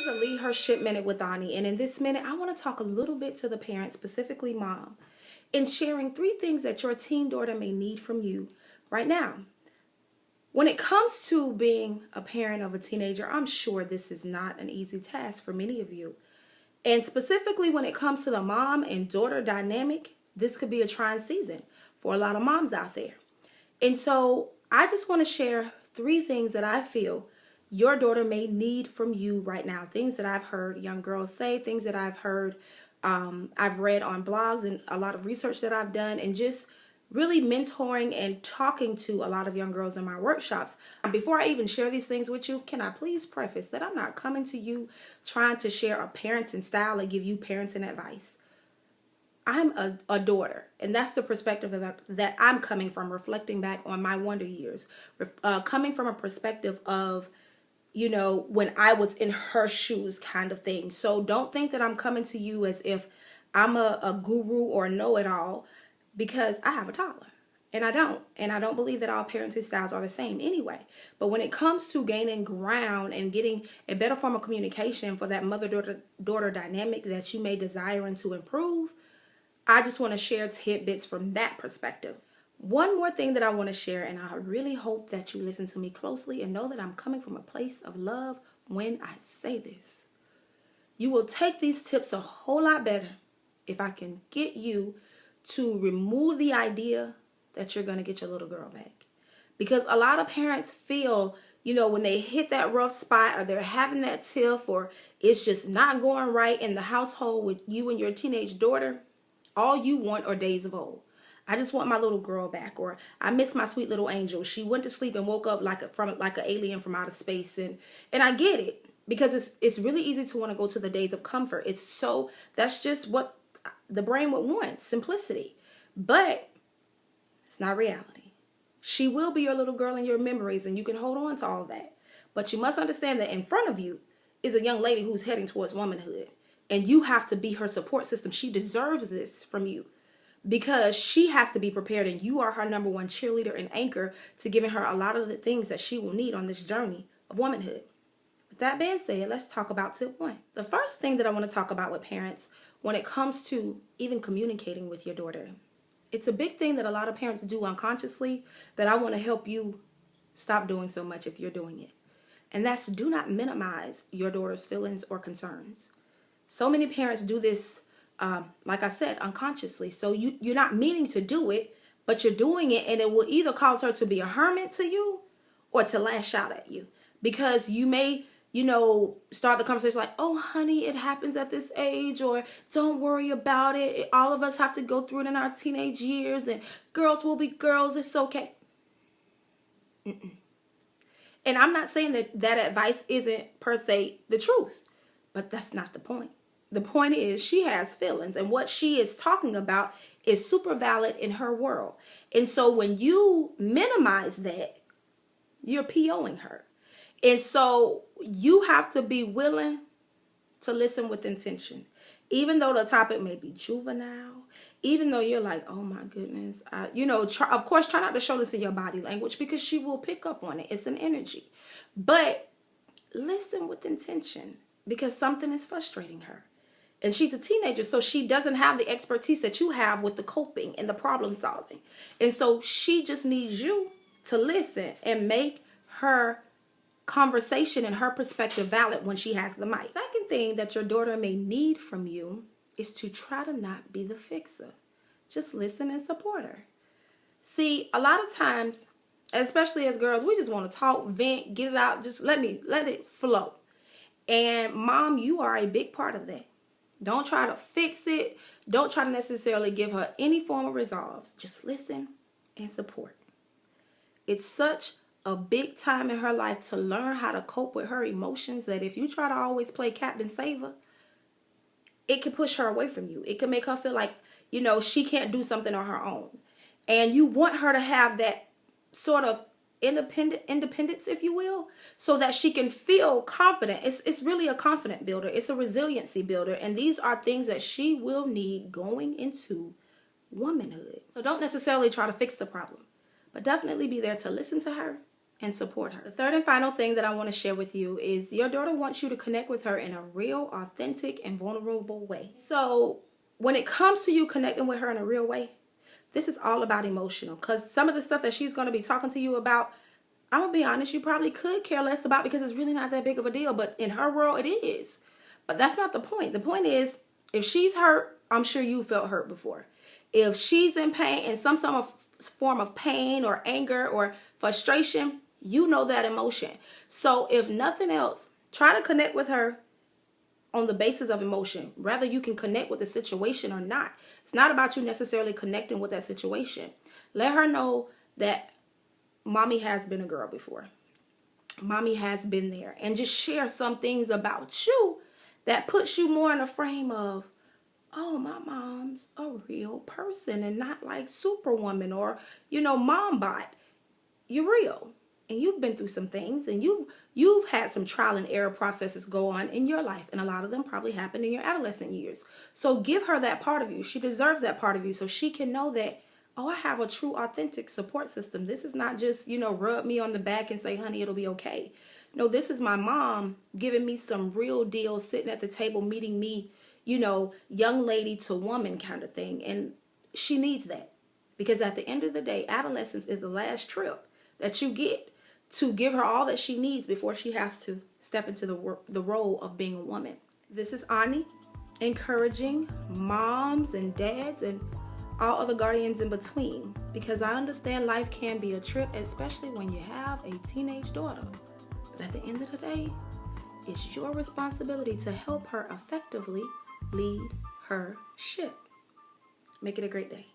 is a Lead Her Ship Minute with Ani, and in this minute, I want to talk a little bit to the parents, specifically mom, in sharing 3 things that your teen daughter may need from you right now. When it comes to being a parent of a teenager, I'm sure this is not an easy task for many of you. And specifically when it comes to the mom and daughter dynamic, this could be a trying season for a lot of moms out there. And so I just want to share 3 things that I feel your daughter may need from you right now. Things that I've heard young girls say, things that I've heard, I've read on blogs and a lot of research that I've done, and just really mentoring and talking to a lot of young girls in my workshops. Before I even share these things with you, can I please preface that I'm not coming to you trying to share a parenting style or give you parenting advice. I'm a daughter, and that's the perspective that I'm coming from, reflecting back on my wonder years, coming from a perspective of, you know, when I was in her shoes kind of thing. So don't think that I'm coming to you as if I'm a guru or know-it-all, because I have a toddler, and I don't believe that all parenting styles are the same anyway. But when it comes to gaining ground and getting a better form of communication for that mother-daughter dynamic that you may desire to improve, I just want to share tidbits from that perspective. One more thing that I want to share, and I really hope that you listen to me closely and know that I'm coming from a place of love when I say this. You will take these tips a whole lot better if I can get you to remove the idea that you're going to get your little girl back. Because a lot of parents feel, you know, when they hit that rough spot, or they're having that tiff, or it's just not going right in the household with you and your teenage daughter, all you want are days of old. I just want my little girl back, or I miss my sweet little angel. She went to sleep and woke up like an alien from outer space, and I get it, because it's really easy to want to go to the days of comfort. That's just what the brain would want, simplicity. But it's not reality. She will be your little girl in your memories, and you can hold on to all that. But you must understand that in front of you is a young lady who's heading towards womanhood, and you have to be her support system. She deserves this from you, because she has to be prepared, and you are her number one cheerleader and anchor to giving her a lot of the things that she will need on this journey of womanhood. With that being said, let's talk about tip 1. The first thing that I want to talk about with parents when it comes to even communicating with your daughter, it's a big thing that a lot of parents do unconsciously that I want to help you stop doing so much if you're doing it. And that's, do not minimize your daughter's feelings or concerns. So many parents do this, like I said, unconsciously. So you're not meaning to do it, but you're doing it, and it will either cause her to be a hermit to you or to lash out at you. Because you may, start the conversation like, oh, honey, it happens at this age, or don't worry about it. All of us have to go through it in our teenage years, and girls will be girls. It's okay. And I'm not saying that advice isn't per se the truth, but that's not the point. The point is, she has feelings, and what she is talking about is super valid in her world. And so when you minimize that, you're POing her. And so you have to be willing to listen with intention. Even though the topic may be juvenile, even though you're like, oh my goodness, of course, try not to show this in your body language, because she will pick up on it. It's an energy. But listen with intention, because something is frustrating her. And she's a teenager, so she doesn't have the expertise that you have with the coping and the problem solving. And so she just needs you to listen and make her conversation and her perspective valid when she has the mic. Second thing that your daughter may need from you is to try to not be the fixer. Just listen and support her. See, a lot of times, especially as girls, we just want to talk, vent, get it out, just let it flow. And mom, you are a big part of that. Don't try to fix it. Don't try to necessarily give her any form of resolves. Just listen and support. It's such a big time in her life to learn how to cope with her emotions that if you try to always play Captain Saver, it can push her away from you. It can make her feel like, she can't do something on her own. And you want her to have that sort of independence, if you will, so that she can feel confident. It's really a confident builder. It's a resiliency builder. And these are things that she will need going into womanhood. So don't necessarily try to fix the problem, but definitely be there to listen to her and support her. The third and final thing that I want to share with you is your daughter wants you to connect with her in a real, authentic, and vulnerable way. So when it comes to you connecting with her in a real way, this is all about emotional, because some of the stuff that she's going to be talking to you about, I'm going to be honest, you probably could care less about because it's really not that big of a deal. But in her world, it is. But that's not the point. The point is, if she's hurt, I'm sure you felt hurt before. If she's in pain, in some form of pain or anger or frustration, you know that emotion. So if nothing else, try to connect with her on the basis of emotion. Whether you can connect with the situation or not. It's not about you necessarily connecting with that situation. Let her know that mommy has been a girl before. Mommy has been there. And just share some things about you that puts you more in a frame of, oh, my mom's a real person and not like Superwoman or, mom bot. You're real. And you've been through some things, and you've had some trial and error processes go on in your life, and a lot of them probably happened in your adolescent years. So give her that part of you. She deserves that part of you, so she can know that, oh, I have a true, authentic support system. This is not just, rub me on the back and say, honey, it'll be okay. No, this is my mom giving me some real deal, sitting at the table, meeting me, young lady to woman kind of thing. And she needs that, because at the end of the day, adolescence is the last trip that you get to give her all that she needs before she has to step into the role of being a woman. This is Ani, encouraging moms and dads and all other guardians in between, because I understand life can be a trip, especially when you have a teenage daughter. But at the end of the day, it's your responsibility to help her effectively lead her ship. Make it a great day.